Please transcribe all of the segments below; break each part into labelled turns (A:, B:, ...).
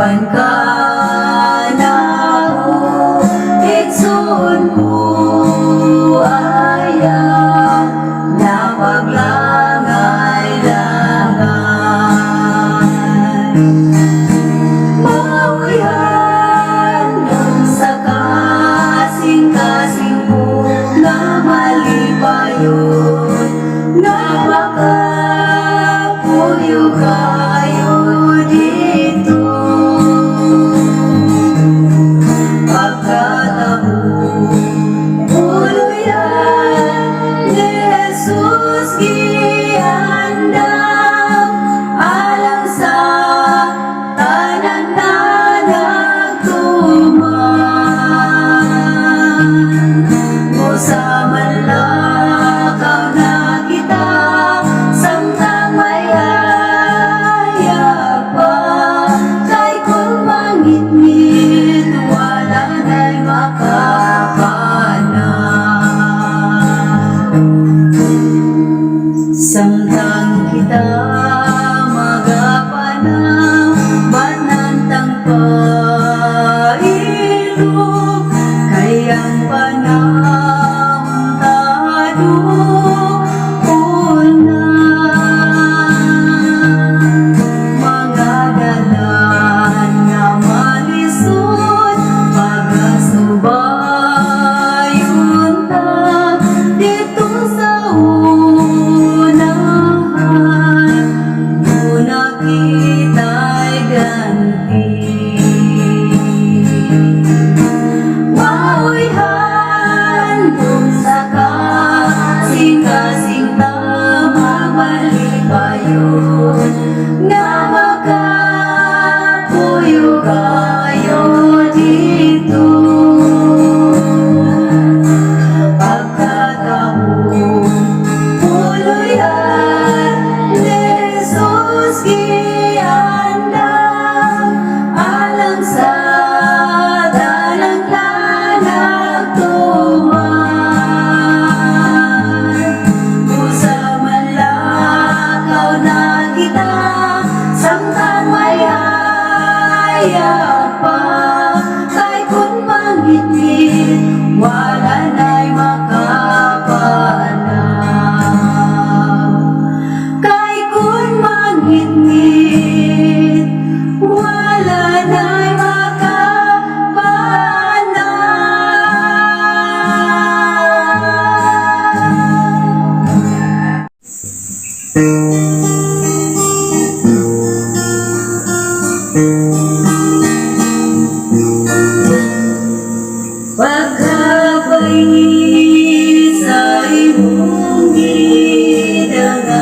A: man ka nako, itsun buaya na paglangay-langay. Mauyan ng sa kasing-kasing mo na malipayon, na makapuyo kayo dito. Pagkatapos uluyan ni Jesus giandam, alang sa tanan na nagtuman. Usa man lakaw na kita, samtang mayayag pa, kay kung mangit-ngit wala na'y makapanaw. Samtang kita magapanaw, banantang pailog, kay ang panahon tado una. Mga dalan nga malisod, pagasubayon ta dito sa unahan, muna kita'y ganti. Mauyan dun sa kasing-kasing tamang malipayon, na makapuyo kayo dito. Pagkatapos uluyan ni Jesus giandam, alang sa dalang na nagtuman. Usa man lakaw na kita, samtang mayayag pa, kay kung mangit-ngit wala na'y makapanaw. Kay kung mangit-ngit wala na'y pagkapait sa imong gidangatan,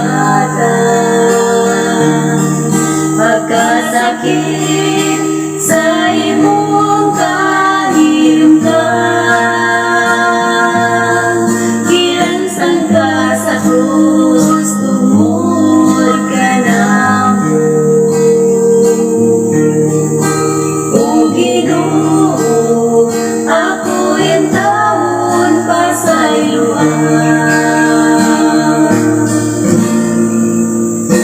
A: pagkasakit sa imong kahimtang, gilansan ka sa krus, tungod ka namo. O Ginoo, ako'y taon pasayloan.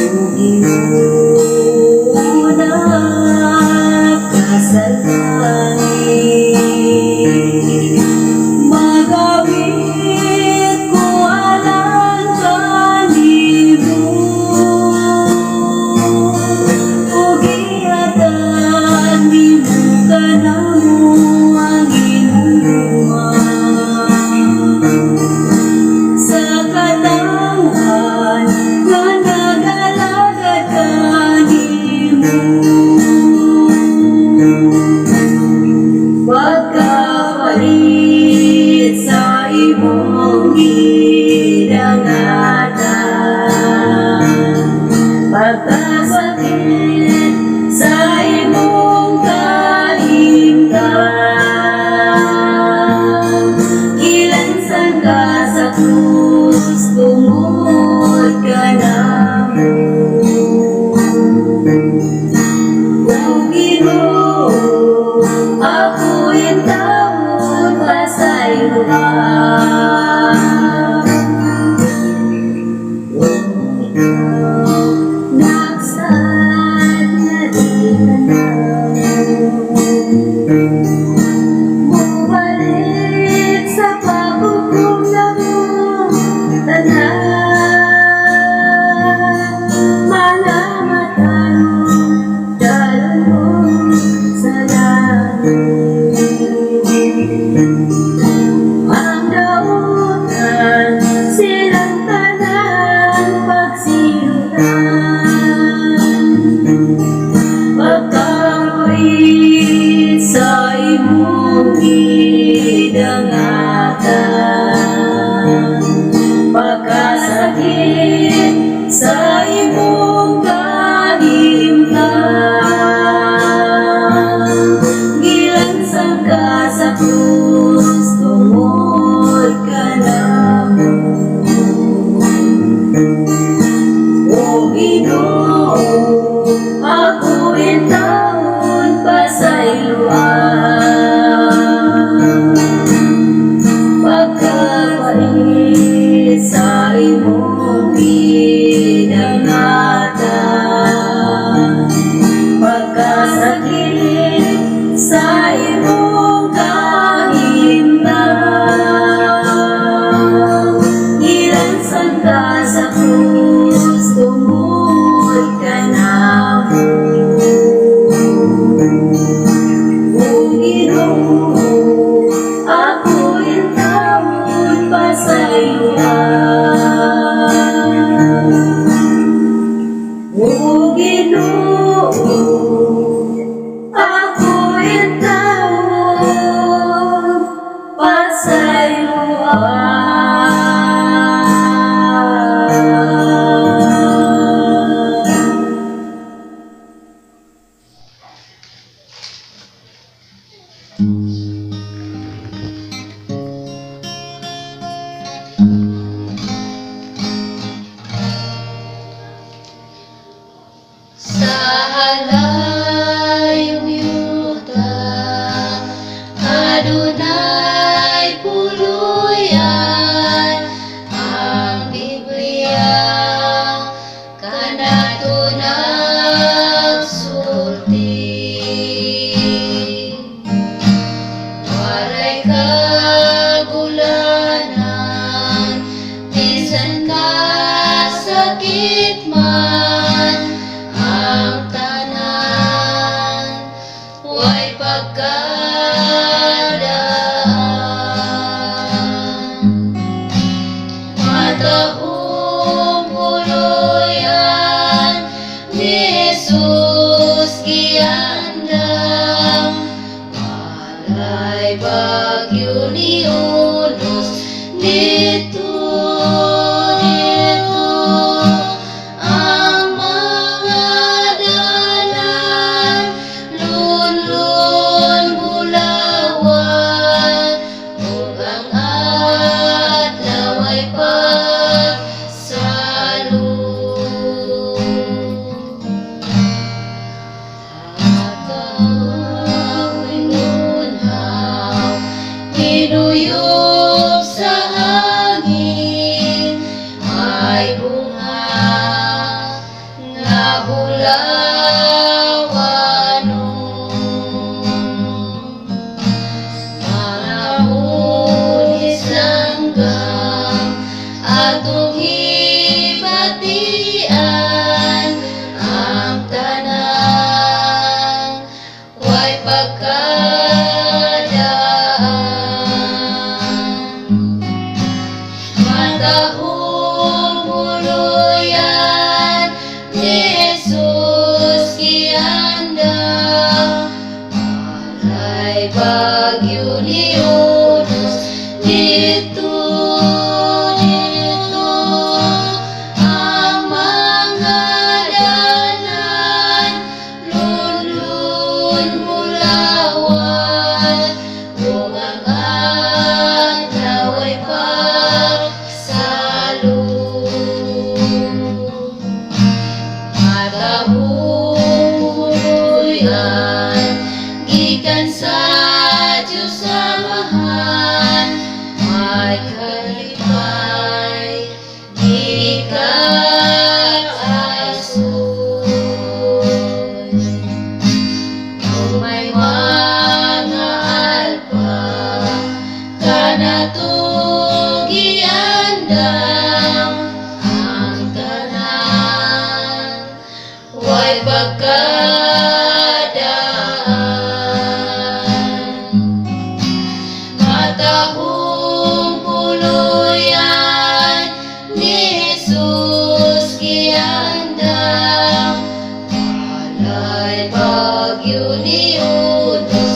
A: O Ginoo, nagkasalangit, magawit ko alang kanimo. O gihatan nimo kanamo ang inuman, sa katawan nga nagalagad kanimo. Pagkapalit sa imong gidangatan, pagkasakit sa imong kahimtang, gilansan ka sa krus, tungod ka namo. O Ginoo, ako'y taon pasayloan. Nagsad na di ka na bilin sa imong kahimtang. Gilansan ka sa krus, tungod ka namon. O Ginoo, ako'y tawon pasayloan. O Ginoo, ako'y tawon pasayloan.
B: Sa halayong yuta, adunay puluyan, ang Biblia kanato nagsulti. Waray kagulanan, bisan kasakit man, ang tanan way pagkadaan. Matahong puluyan ni Jesus giandam, walay bagyo ni unos dito. Ang mga dalan, lunlun bulawan, ug ang adlaw ay pagsalud. Ako'y ngunhaw, hinuyop sa hangin, may bunga nga bulawanon. Mga pulis langgam atong hibatian, ang tanan way pagkadaan. Matahong puluyan ni Jesus giandam, walay bagyo ni unos dito. Ang mga dalan, lunlun bulawan, ug ang adlaw ay pagsalud. Matahong puluyan, gikan sa Diyos Amahan, may kalipay, gikan asoy. Kung may mga alpa, kanato giandam, ang tanan way pagkadaan. Matahong puluyan ni Jesus giandam, walay bagyo ni unos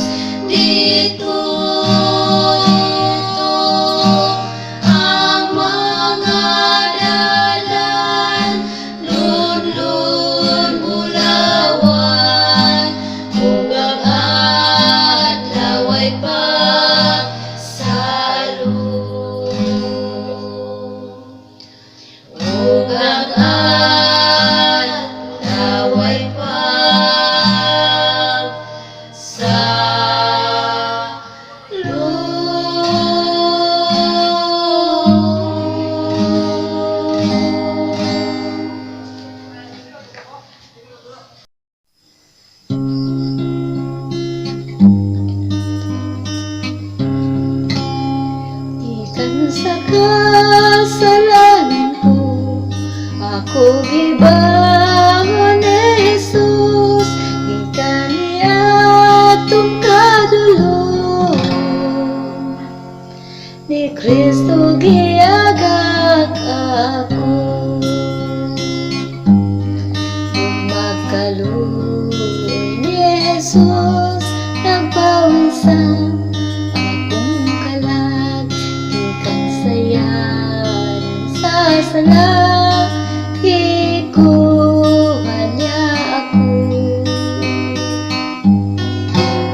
B: dito. Ang mga dalan, lunlun bulawan, ug ang adlaw ay pagsalud. Ug ang adlaw ay pagsalud.
A: kadulong ni Kristo giagak ako. Kung magkaluoy ni Jesus, nagpawisan akong kalag, ikang sayan sa sala, ikuha niya ako.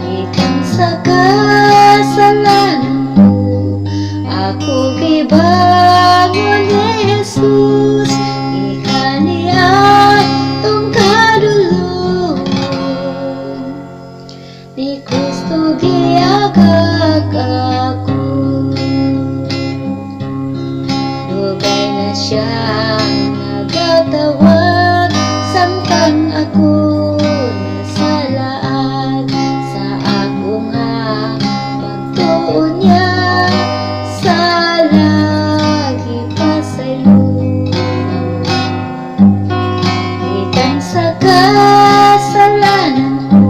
A: Ikang sa kasalanan ko, ako gibangon ni Jesus, ikaniya tong kadulong ni Kristo giagak ako. Dugay na siyang nagatawag, samtang ako nasalaan sa akong pagtuon niya, sa lagi pa sa'yo. Ikan sa kasalanan ko,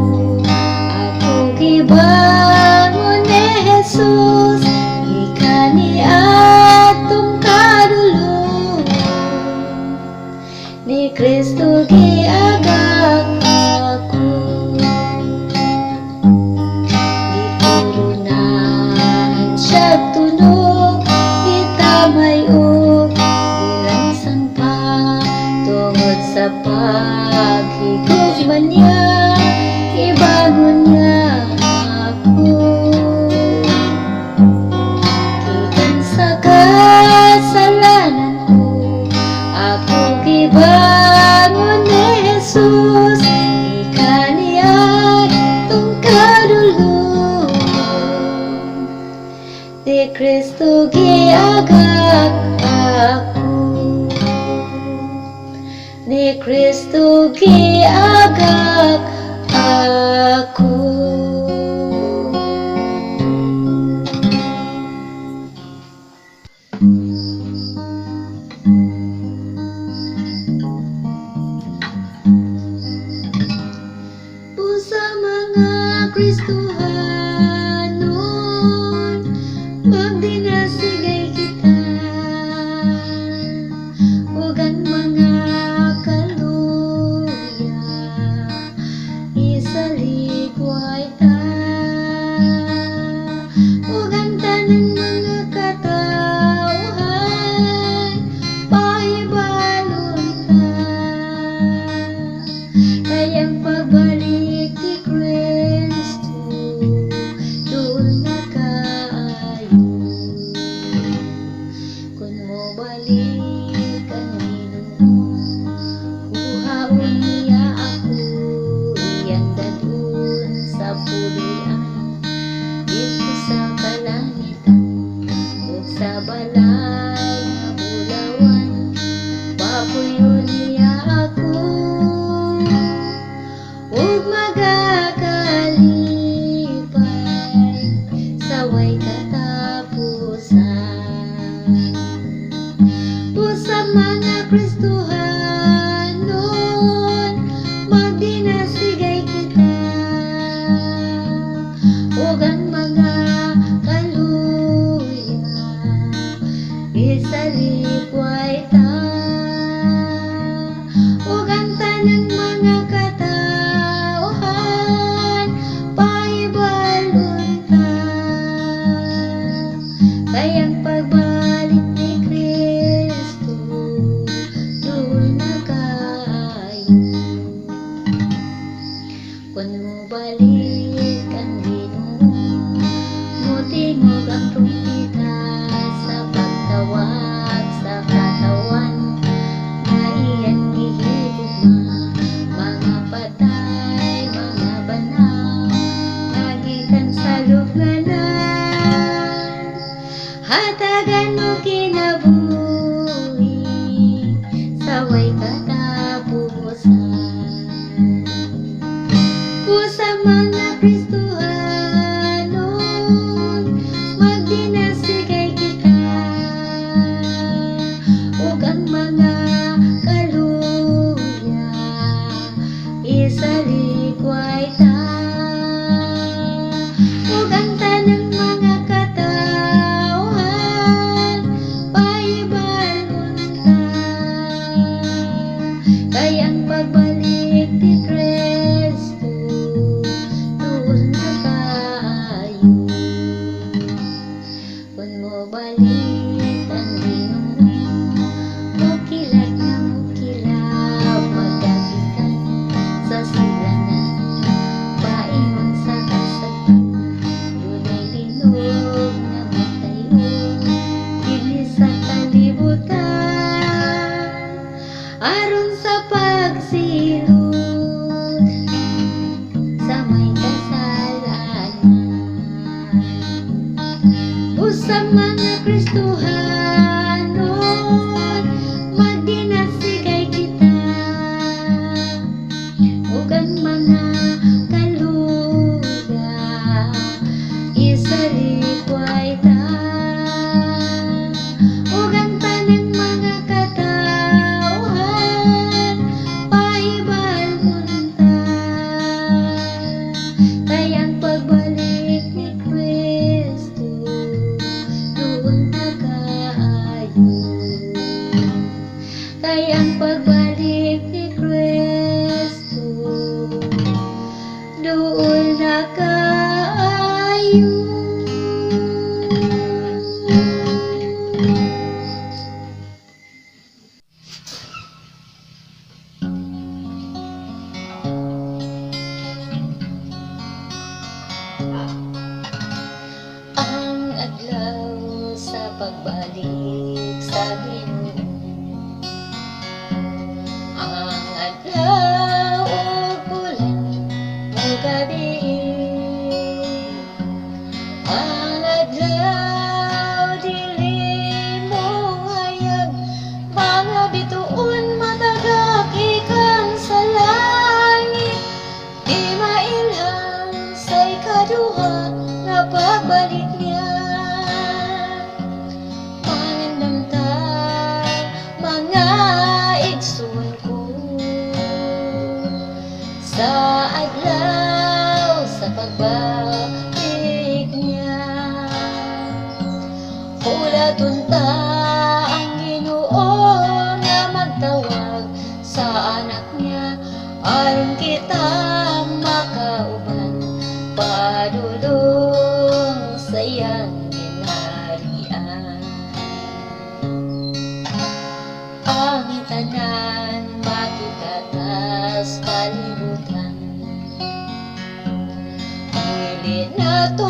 A: ako gibangon ni Jesus, ikaniya tong kadulong ni Kristo giagak ako. Giturunan siya'y tunog, itamay og gilansang pa, tungod sa paghigugma niya, ibangon niya ako. Gikan sa kasalanan ko, ako gibangon ni Jesus, ikaniya tong kadulong ni Kristo giagak ako. Ni Kristo giagak ako. Pusa mga Kristohanon, magdinasigay kita, ug ang mga kaluya isaligway ta, ug ang tanang mga katawhan pahibalon ta. Kayang pagbalik ni Kristo, doon na kaayo. Kung mo balik ang Ginoo, buhaon niya ako, iyang dadun sa pulian, dito sa kalangitan, ug sa balay nga bulawan, papuyon niya ako, ug magakalipay sa way katapusan. Pusa mga Kristohanon, magdinasigay kita, ug ang mga kaluya isaligway ta, ug ang tanang mga katawhan pahibalon ta. Kayang pagbalik ni Kristo, doon na kaayo. Kung mo balik ang Ginoo, mutingog ang trumpeta sa pagtawag sa katawan na iyang gihigugma. Mga patay, mga banaw, nagikan sa lubnganan, hatagan mo kinabuhi sa way katapusan. Pusa mga Kristohanon, magdinasigay kita, ug ang mga kaluya isaligway ta, mga Kristohanon magdinasigay kita, ug ang mga kaluga isalikway ta, ug ang tanang mga katawhan pahibalmunta. Kay ang pagbalik ni Kristo doon na kaayo. Kay ang pagbalik ni Kristo doon na kaayo. Ang adlaw sa pagbalik sa Ginoo, ang adlaw ug bulan mo gabi, ang adlaw dili mo hayag, mga bituon matagak ikan sa langit, di mailhan sa ikaduha nga pagbalik niya. Manindamtan mga igsoon ko sa adlaw sa pagbalik niya. Ulaton ta ang Ginoo nga magtawag sa anak niya, aron kita makauban padulong sa iyang ginharian. Ang tanan makitatas kalibutan, dili na to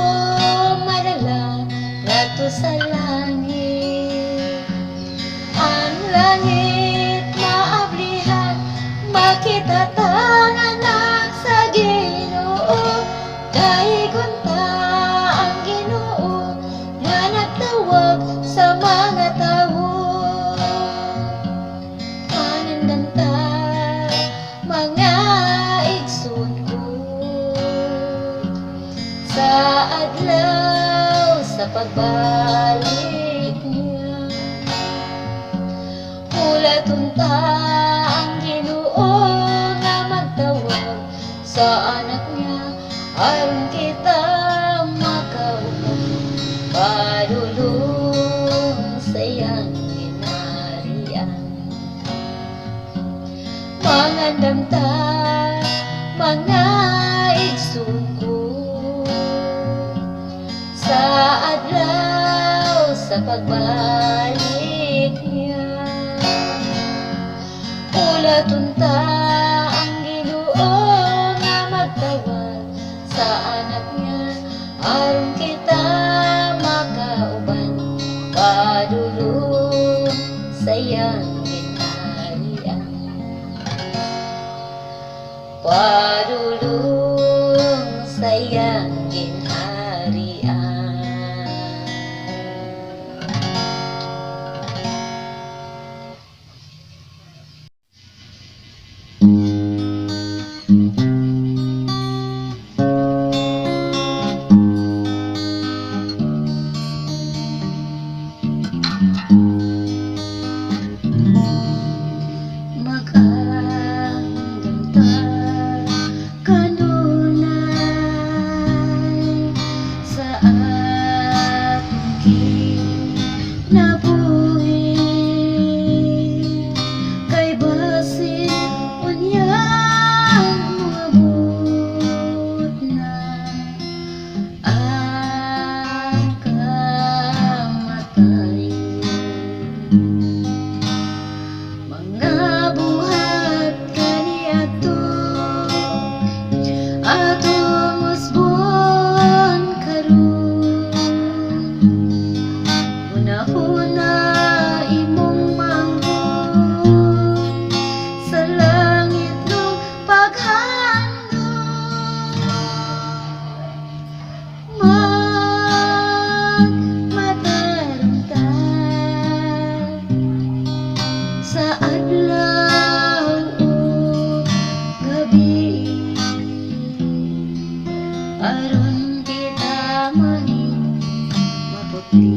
A: madala nato sa langit. Ang langit maablihan, makita tang anak sa Ginoo. Dahigon ta ang Ginoo nga nagtawag sa mga tawo. Manindamta mga igsoon ko sa adlaw sa pagbalik niya. Ulaton ta ang Ginoo nga magtawag sa anak niya, aron kita makauban padulong sa iyang ginharian. Mangandamta mga igsoon ko sa adlaw sa pagbalik niya. Ulaton ta ang Ginoo nga magtawag sa anak niya, aron kita makauban padulong sa iyang ginharian. Padulong sa iyang ginharian. Magandamta kanunay aron kita mahim maputi.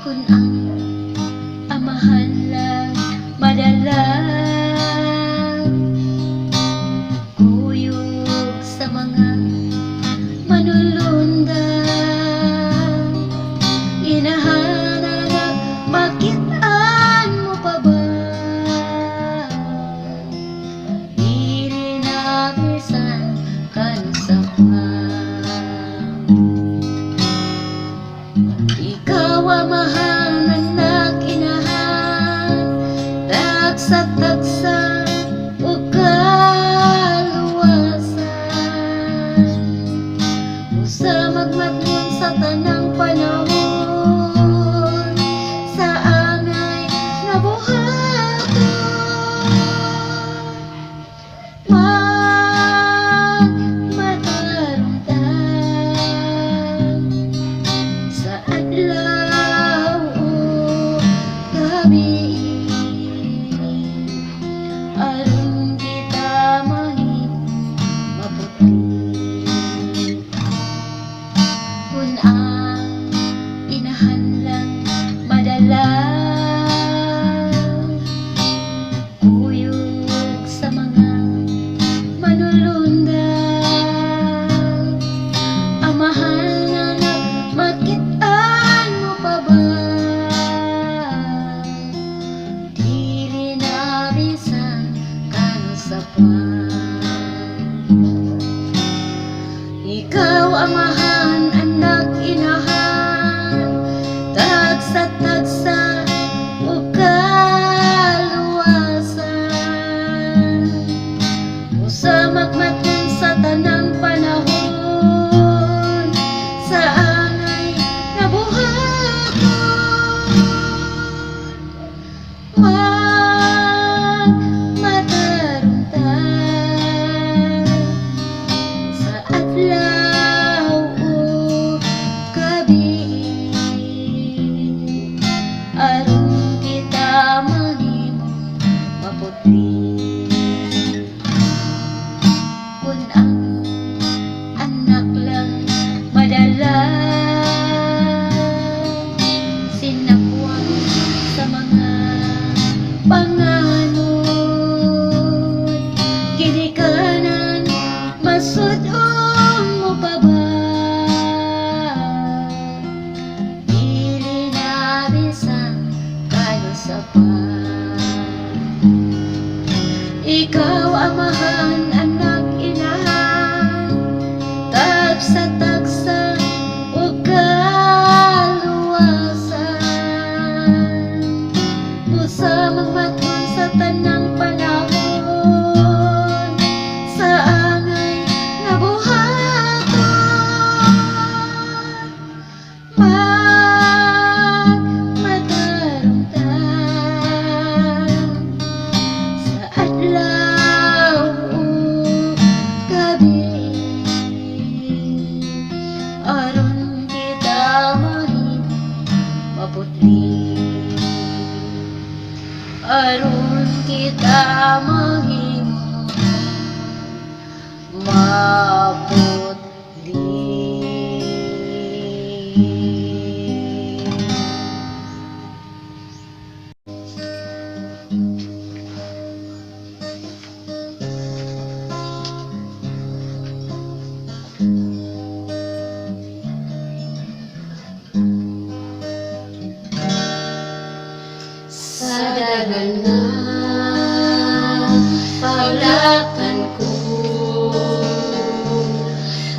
A: Kung ang amahan lang madala, kuyog sa mga manulunda, inahanap makitaan mo pa ba? Dili na bisan kanusapan, ikaw amahan anak inahan, tagsa-tagsa ug kaluwasan, usa magmatngon sa tanang panahon, sa angay nga buhaton. Magmatarong ta sa adlaw o gabi, aron kita mahim maputi. Kung ang inahan lang madala, kuyog sa mga manulunda, amahan na makitaan mo pa ba? Dili na bisan kanusapan, ikaw amahan anak inahan, tagsa-tagsa ug kaluwasan, usa magmatngon sa tanang panahon, sa angay nga buhaton. Magmatarong ta sa adlaw o gabi, aron kita mahim maputi. Kung ang anak lang madala, sinapuan sa mga panganod, ginikanan masudong mo pa ba? Dili na bisan kanusapan, ikaw amahan anak inahan, tagsa-tagsa ug kaluwasan, usa magmatngon sa tanang panahon, sa angay nga buhaton. Magmatarong ta sa adlaw o gabi, aron kita mahim maputi. Aron kita mahim
B: sa dagan nga paglakan ko,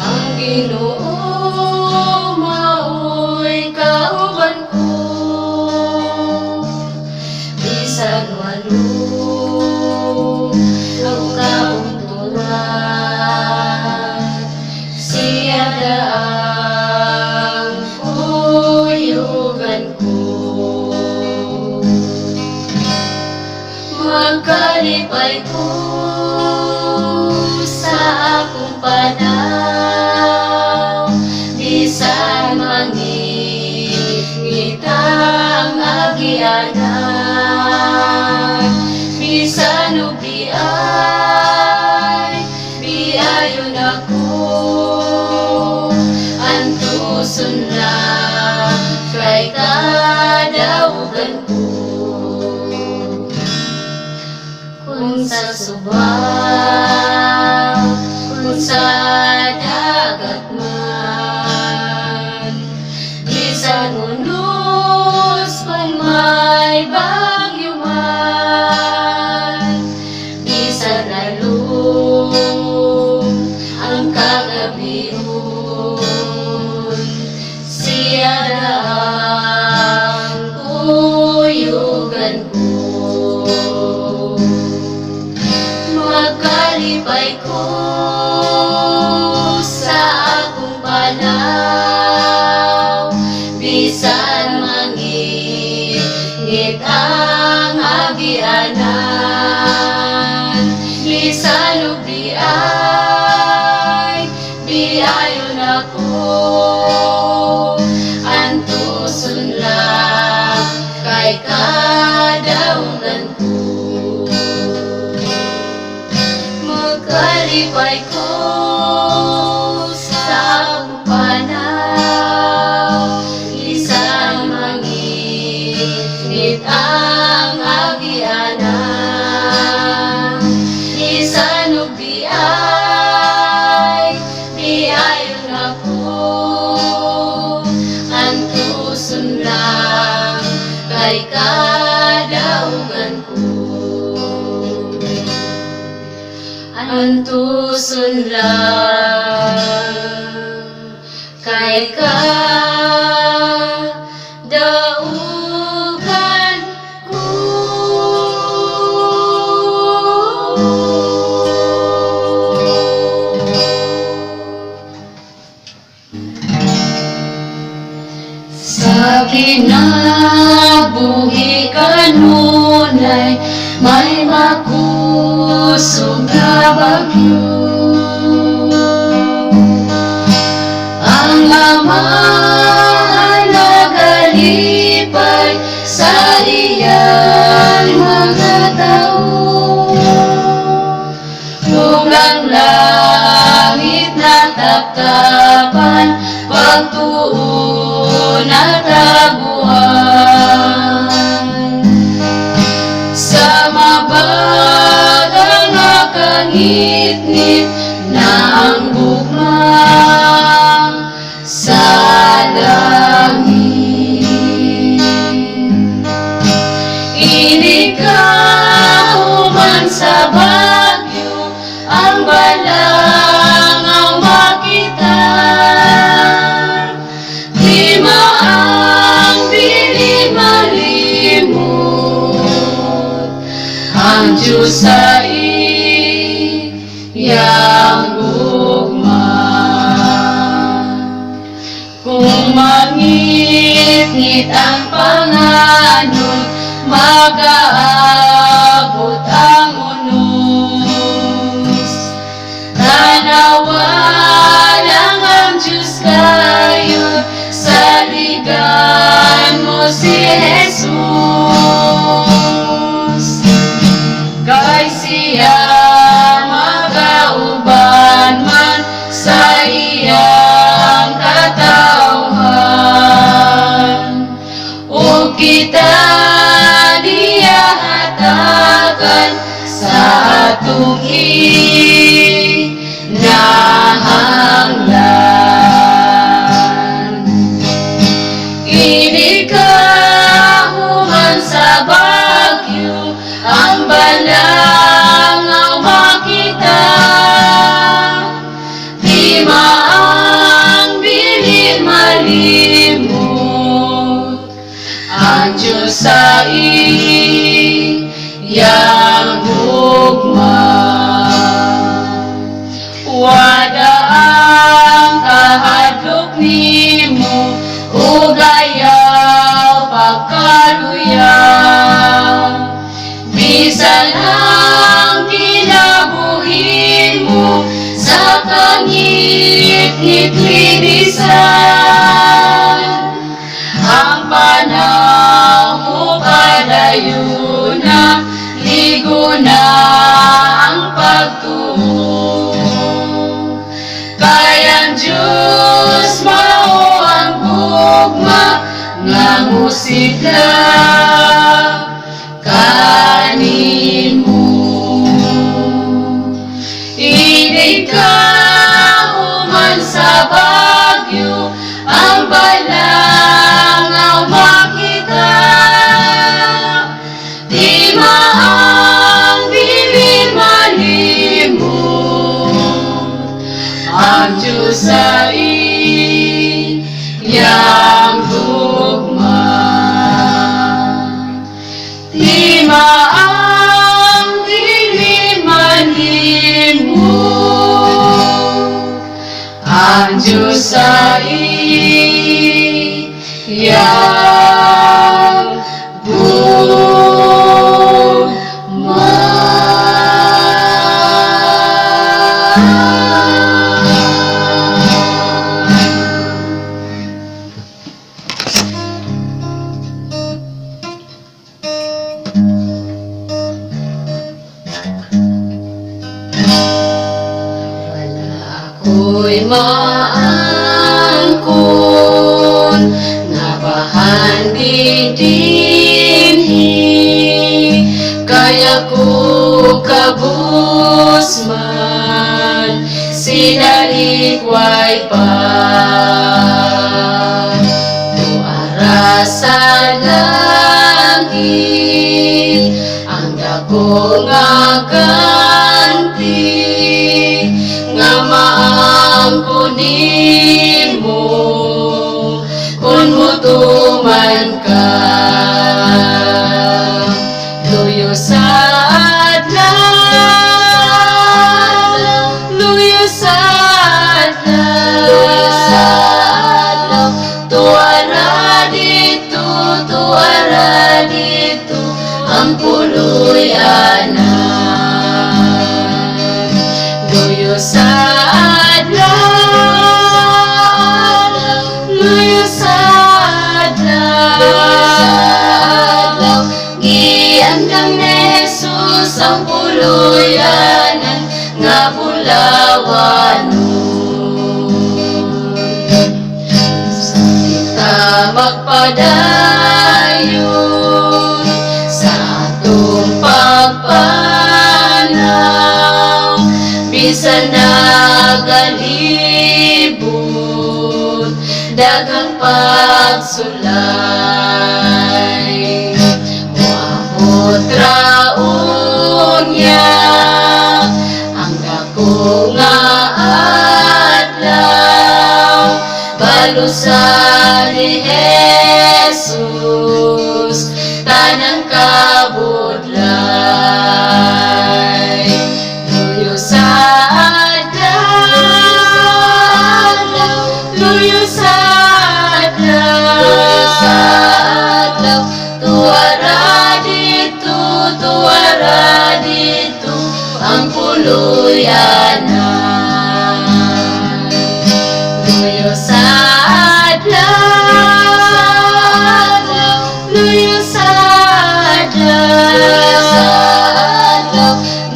B: ang Ginoo maoy kauban ko, bisag walo ang kabungturan, siya daang kuyugan ko. Magkalipay ko sa akong panaw, bisan mangingita ang agianan, bisan ug biay biayon ako, antuson lang kay kadaugan ko. Kung sa subaw, kung sa dagat man, bisan unos kung may bagyo man, bisan alum ang kagabion, siya na ang kuyugan ko. Magkalipay ko sa akong panaw, bisan mangingit ang agianan, bisan ubiay, biayon ako, antuson lang kay kadaugan ko. Magkalipay ko sa akong panaw, bisan mangingit ang agianan, bisan ubiay, biayon ako, antuson lang kay kadaugan ko. Antuson lang kay kadaugan ko. Sa kinabuhi kanunay may makusog na bagyo, ang amahan nagalipay sa iyang mga tao. Kung ang langit nataptapan, pagtuon at taguan, sa mabagang nakangit-ngit na ang gugma sa langit. Inigaw man sa bagyo, ang balang ang makita, di maang bilin malimot ang Diyos sa iyang gugma. Kung mangit-ngit ang panganod, mag-aabot ang unos. Tanawa lang ang Diyos kayo, saligan mo si Jesus. Kay siya magauban man sa iyang katawhan, o kita diya hatagan sa atong kinahanglan. Inigahuman sa bagyo, ang balang ang makita, di maang bilin malimot ang Diyos sa iyang gugma. Wada ang kahadlok nimo, ug ayaw pagkaluya, bisan ang kinabuhi mo sa kangit-ngit linisan, ang panahon mo padayon na, ligo na ang pagtuo. sigla kanimo. Hindi ka human sa bagyo, ang balangaw makita. Di maang bilin malimot, ang Diyos sa iyang tugma. Di maang bilin malimot, ang Diyos sa iyang ako'y maangkon nga bahan dinhi, kaya ko kabusman sinalikway pa. Tuara sa langit ang dako nga ganti, nga maangkon nimo kung mutuman ka. Luyo sa adlaw, luyo sa adlaw, tuara dito ang puluyanan. Luyo sa adlaw, luyo sa adlaw, giandam ni Jesus ang puluyanan nga bulawanon. Sa kita magpadayon sa atong pagpanaw, bisan nagalibot daghang pagsulay. Moabot raon niya ang dako nga adlaw, balusan ni Jesus tanang kabudlay. Luyo sa adlaw, luyo sa adlaw, tuara dito ang puluyanan. Luyo sa adlaw, luyo sa adlaw,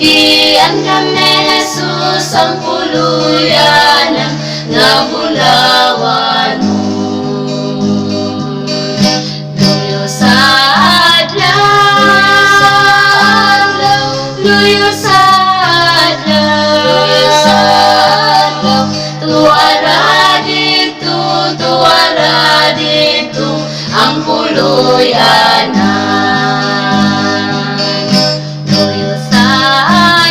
B: giandam ni Jesus ang puluyanan nga bulawanon. Luyo sa adlaw, luyo sa adlaw, tuara dito ang puluyanan. Luyo sa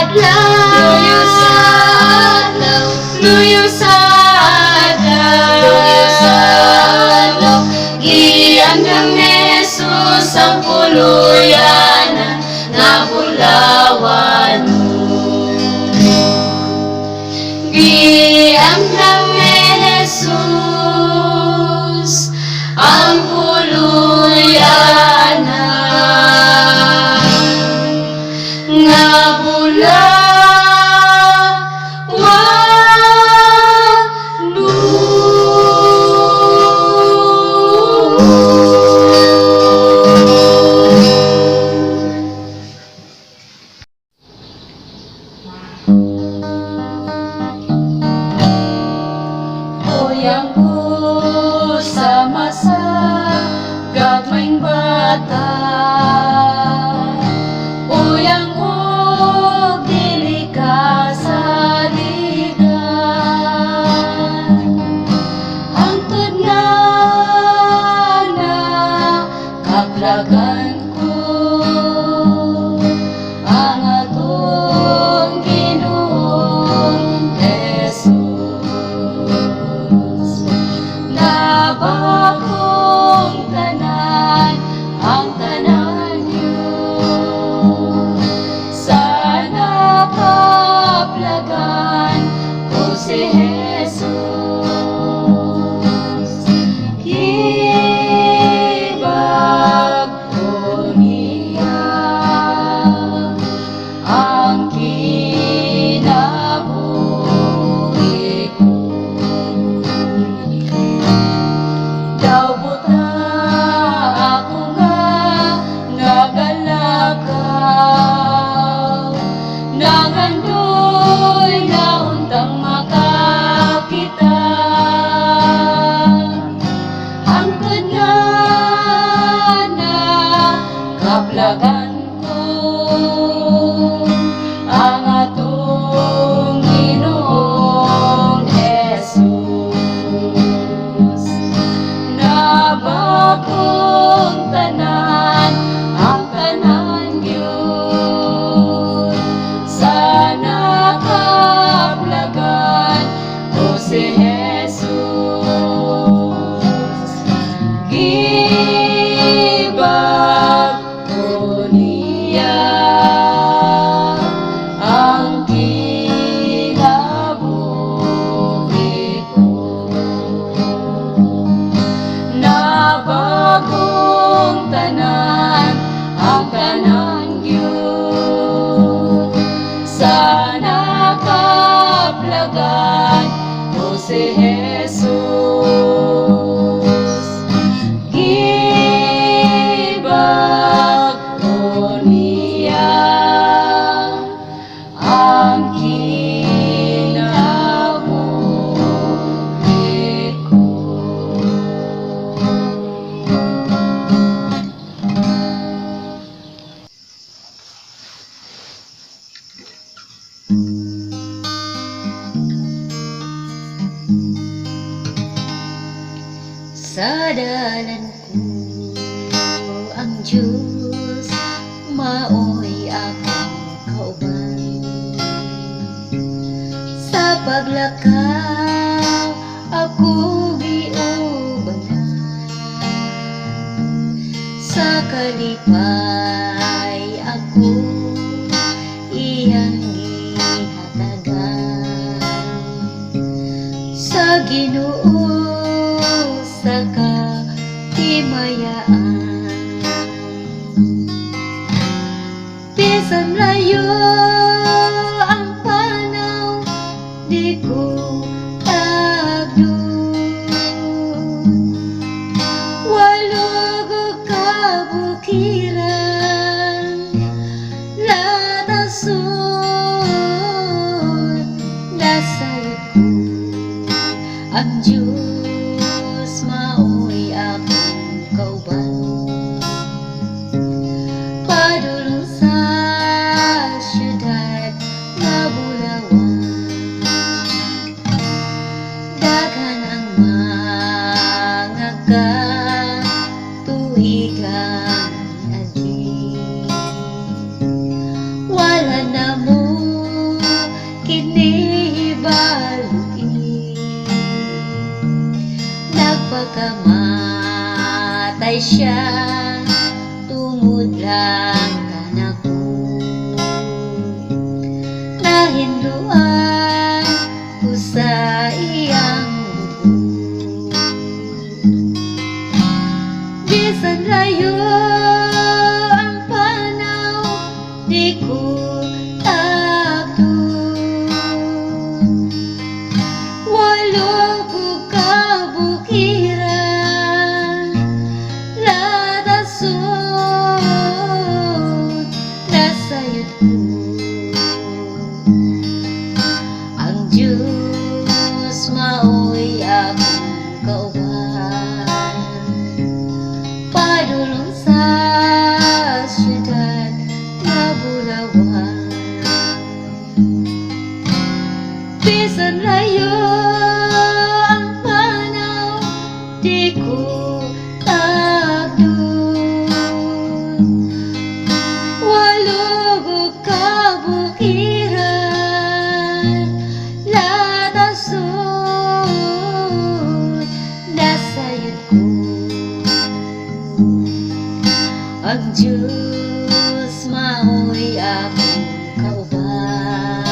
B: adlaw, luyo sa adlaw, giandam ni Jesus ang puluyanan nga bulawanon. Giandam ni Jesus ang puluyanan nga
A: Oyang ko sa masa, gagmayng ba
B: bata, uyang og dili ka saligan. Hangtod nga kaplagan ko ang atong Ginoong Jesus. Nabakong tanan ang tanan niyo, sana kaplagan ko si Jesus. Hibag ko niya ang kinabuhi ko. Daw buta ako nga nagalakaw, nangandoy na untang makakita. Hangtod nga kaplagan ko ang atong Ginoong Jesus. Nabakong tanan ang tanan gyud, sana kaplagan ko si Jesus. Gibag ko niya ang kinabuhi ko. Nabagong tanan ang tanan gyud, sana kaplagan ko si Jesus. Gibag ko niya ang kinabuhi ko.
A: Sa dalan ko ang Diyos, maoy akong kauban. Sa paglakaw ako giubanan, sa kalipay ako iyang gihatagan. Sa Ginoo sa kahimayaan, bisan layo ang panaw, di ko tagdun. Walog og kabukiran, latasod nasayod ko ang Diyos, maoy akong kauban. Padulong sa syudad nga Bulawan, daghan ang mga katuigan adi. Wala na mo kinihibaluin, nagpakamatay siya tungod lang kanako. Nahinduan ko sa iyang lubong, bisan layo ang panaw, di ko tagdun. Walo ko kabukiran, latasod Minsan layo ang panaw, di ko tagdun. Walog kabukiran, latason, nasayod ko. Ang Diyos mao'y akong kauban,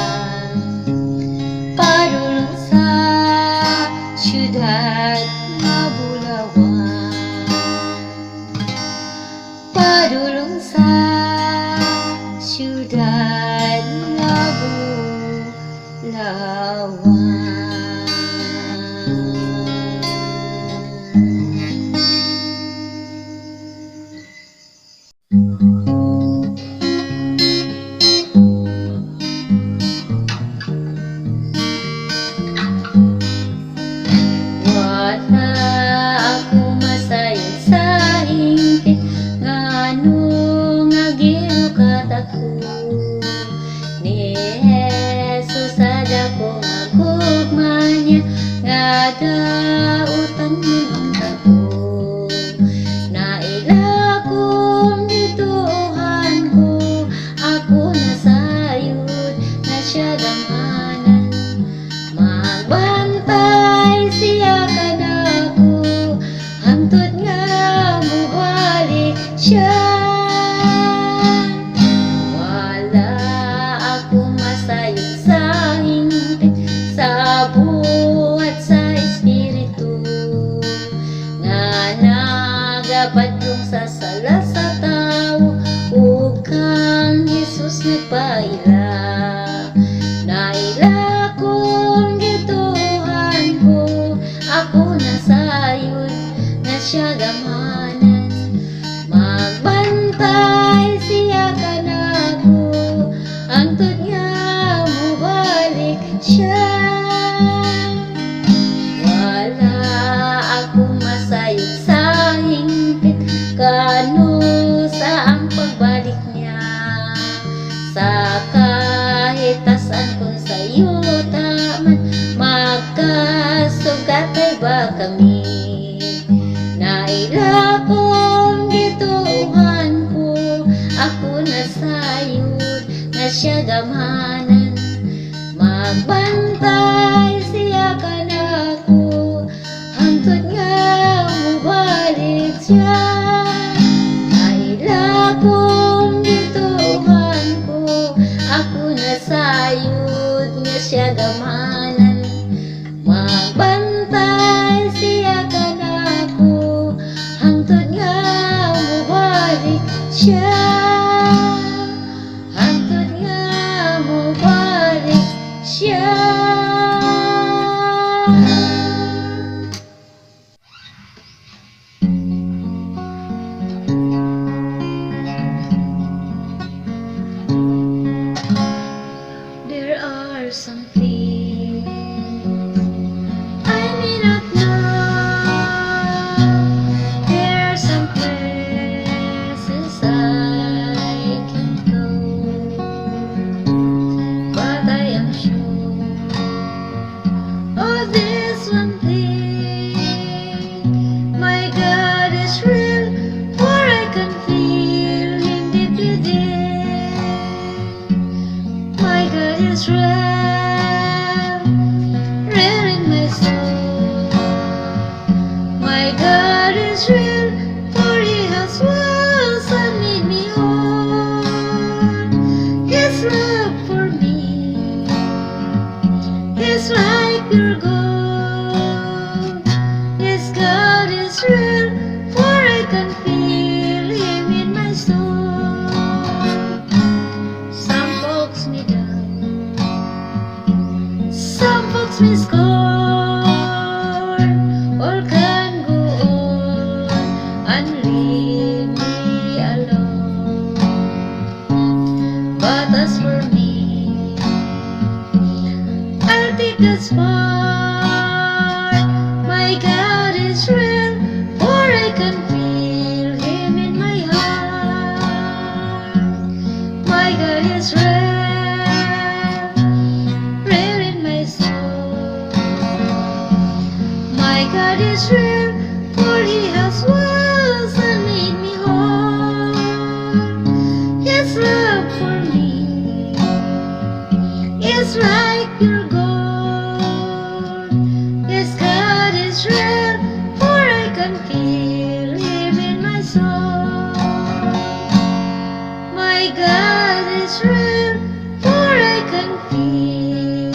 A: padulong sa syudad mabulawan, padulong sa syudad mabulawan. Wala ako masayon sa hingpit, ngano nga ginukat ako ni Jesus sa dako nga gugma niya, nga dautan mo ang ako. Naila kong gituhan ko, ako nasayod na siya damanan. Magbantay siya kanako, hangtod nga mubalik siya. Wala ako masayod sa hingpit, sa buhat sa espiritu, nga nagapadlong sa sala sa tao, ug kang Jesus nagpaila. Naila kong gituhan ko, ako nasayod na siya gamanan. Magbantay siya kanako, hangtod nga mubalik siya. Wala akong masayod sa hingpit, kano sa ang pagbalik niya. Sa kahit tasan kung sa'yo taman, magkasugatay ba kami? Naila kong gituhan ko, ako nasayod na siya gamanan. Magbantay siya kanako, hangtod nga mubalik siya. Naila kong gituhan ko, ako nasayod nga siya gamanan. Magbantay siya kanako, hangtod nga mubalik siya. Hangtod nga mubalik siya. There are some things I may not know. There are some places I can't go, but I am sure of this one thing: my God is real, for I can feel Him deep within. My God is real, real in my soul. My God is real, for He has once and made me whole. His love for me is like pure gold. Yes, God is real, for I can feel Him in my soul. Some folks me down, some folks me scorn, all can go on and leave me alone. But as for me, I'll take God's part. My God is real, for I can feel Him in my heart. My God is real, real in my soul. My God is real, for He has once and made me whole. His love for me is like pure gold. Yes, God is real, for I can feel Him in my soul. My God is real, for I can feel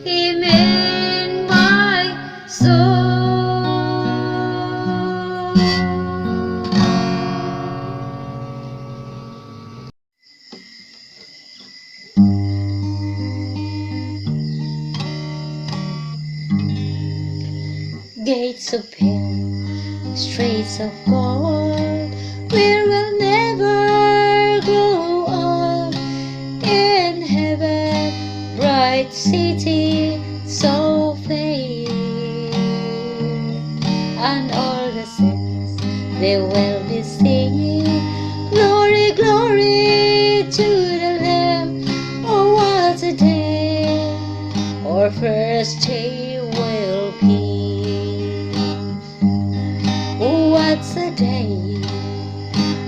A: Him in my soul. Gates of hell, streets of gold, we will never grow old. In heaven, bright city, so fair, and all the saints, they will be singing, glory, glory to the Lamb. Oh, what a day, our first day will be. Oh, what's a day,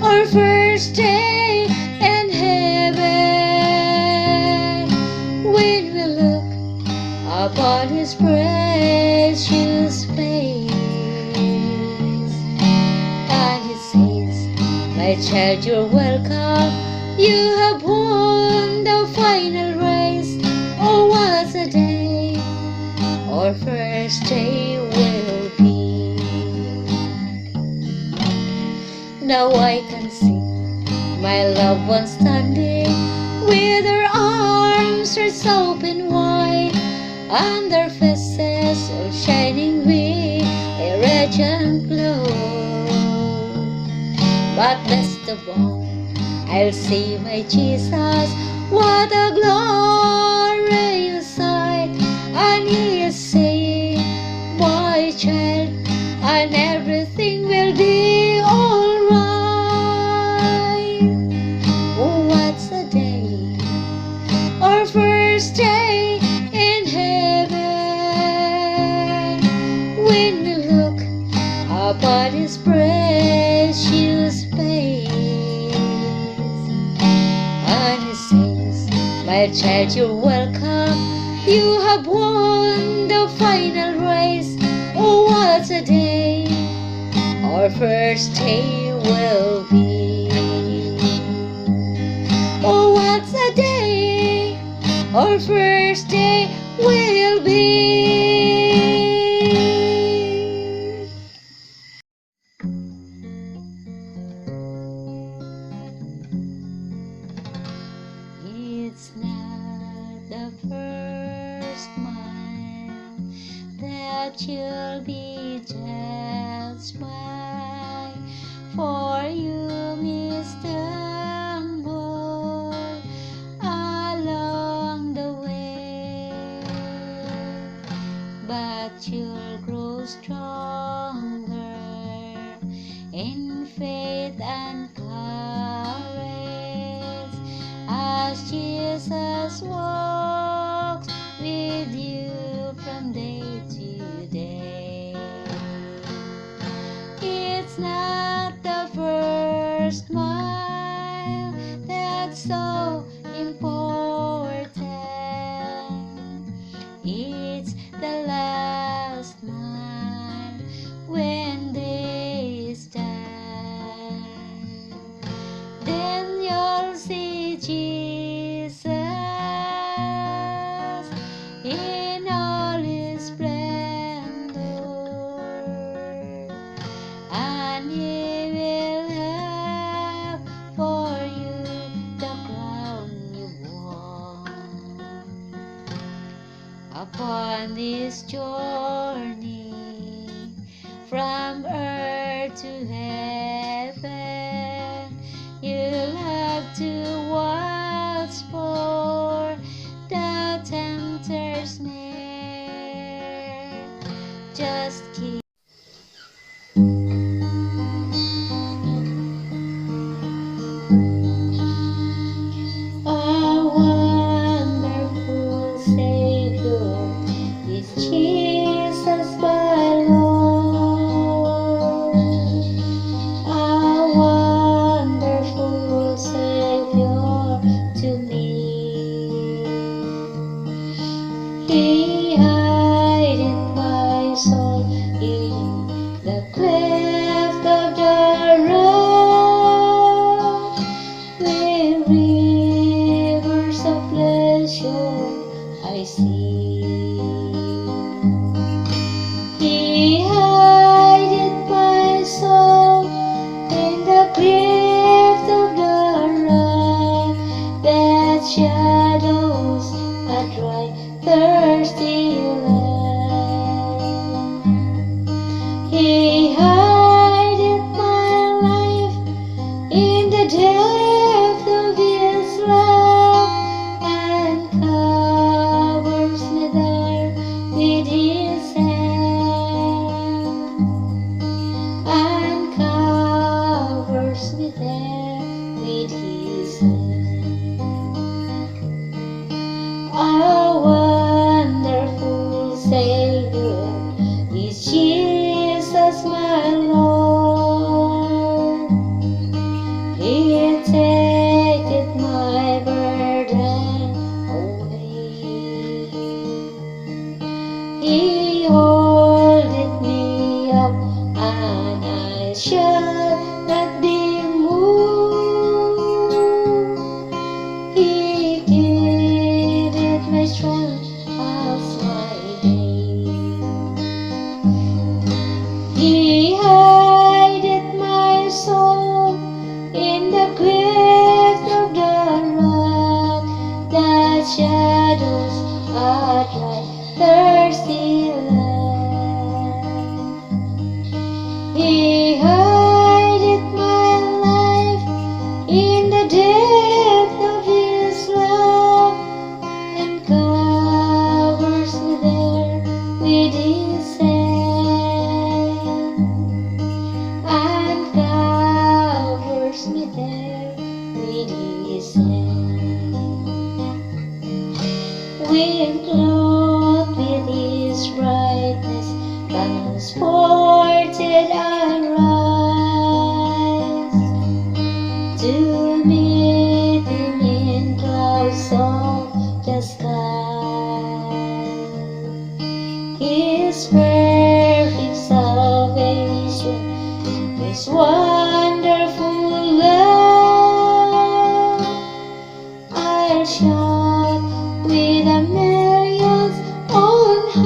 A: our first day in heaven, when we look upon His precious face, and He says, my child, you're welcome, you have won the final race. Oh, what's a day, our first day will be. Now I can see my loved one standing with their arms stretched open wide, and their faces all shining with a radiant glow. But best of all, I'll see my Jesus, what a glorious sight, and He is saying, my child, and everything will be alright. Oh, what's a day, our first day in heaven, when we look upon His precious face, and He says, my child, you're welcome, you have won the final race. Oh, what a day, our first day will be. Oh, what's a day, our first day will be. It's not the first mile that you'll be judged by, for you may stumble along the way, but you'll grow stronger in faith and courage as Jesus walks with you from day to day. It's not the first mile that's so important, it's the last mile when they stand. Then you'll see Jesus in all His splendor, and He will have for you the crown you won. Upon this journey from earth to heaven, you'll have to watch for the tempter's snare. Just keep a wonderful Savior is Jesus. He hideth my soul in the cleft of the rock, where rivers of pleasure I see. He hideth my soul in the cleft of the rock, that shadows a dry, thirsty land. He hideth my life in the depth of His love, and covers me there with His hand, and covers me there with His hand. A wonderful Savior is Jesus my Lord. He taketh my burden away. He holdeth me up, and I shall not be moved. He giveth my strength as my day. He hideth my soul in the cleft of the rock, that shadows a dry, thirsty land. He hideth my life in the depth of His love, and covers me there with His hand, and covers me there with His hand. When clothed with His brightness, transported I rise, to meet Him in clouds of the sky. His perfect salvation, His wonderful love, I'll shout with the millions on high.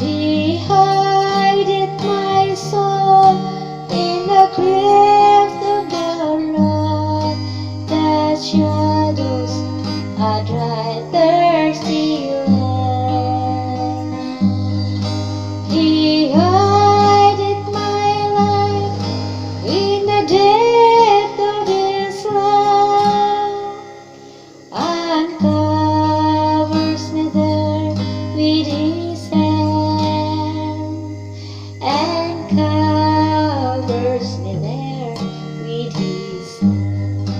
A: He hideth my soul in the cleft of the rock, that shadows a dry, thirsty land. He hideth my life in the depth of His love, and covers me there with His hand, and covers me there with His hand,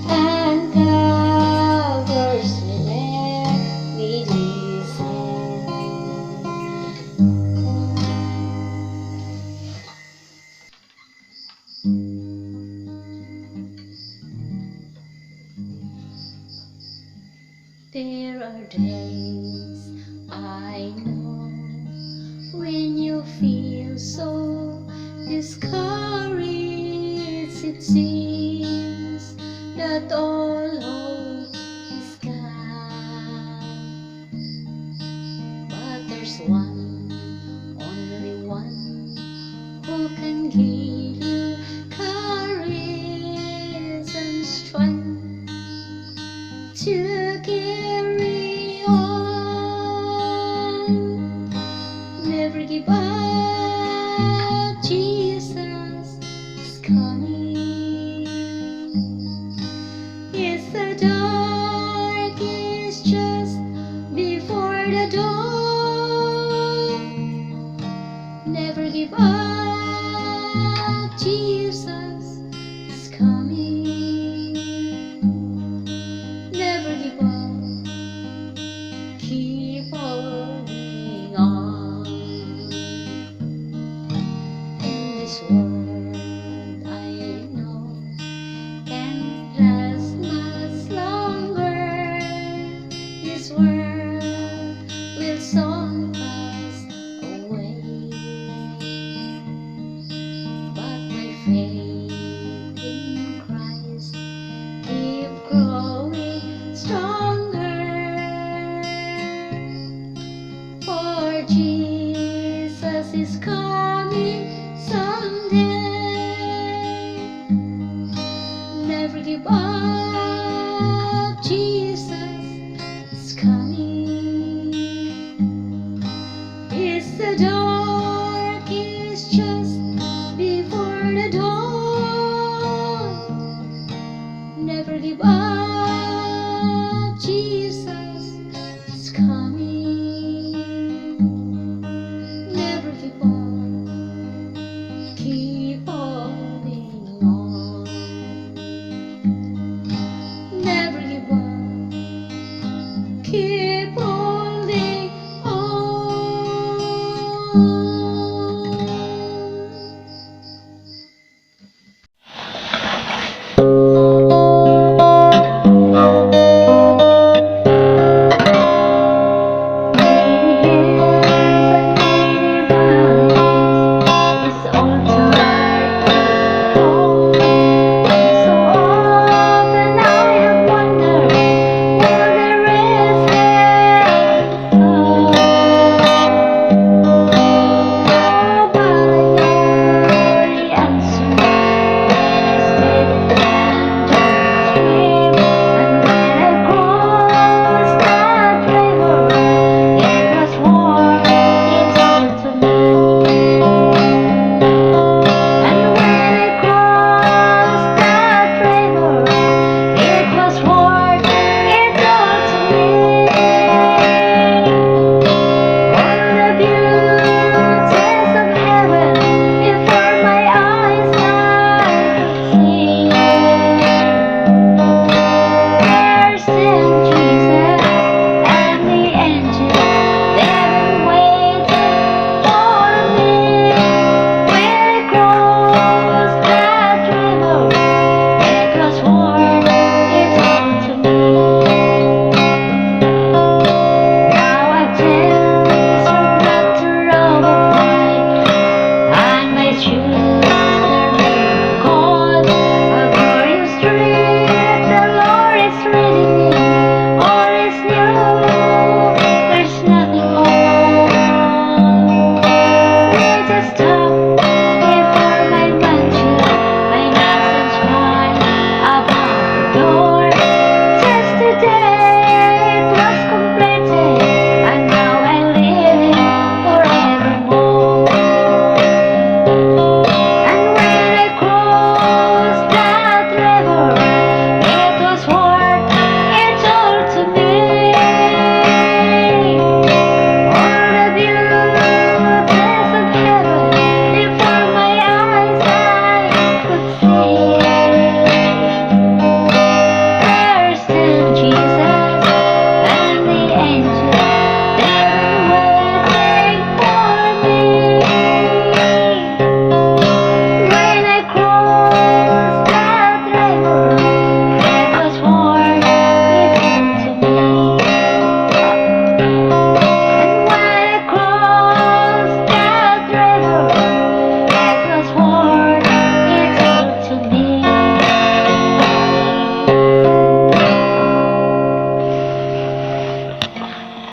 A: and covers me there with His hand. There are days, I know, when you feel so discouraged. It seems that all hope is gone, but there's one, only one, who can give you courage and strength to carry on. Never give up, Jesus is coming. Yes, the dark is just before the dawn. Never give up, Jesus is coming. Never give up, Jesus.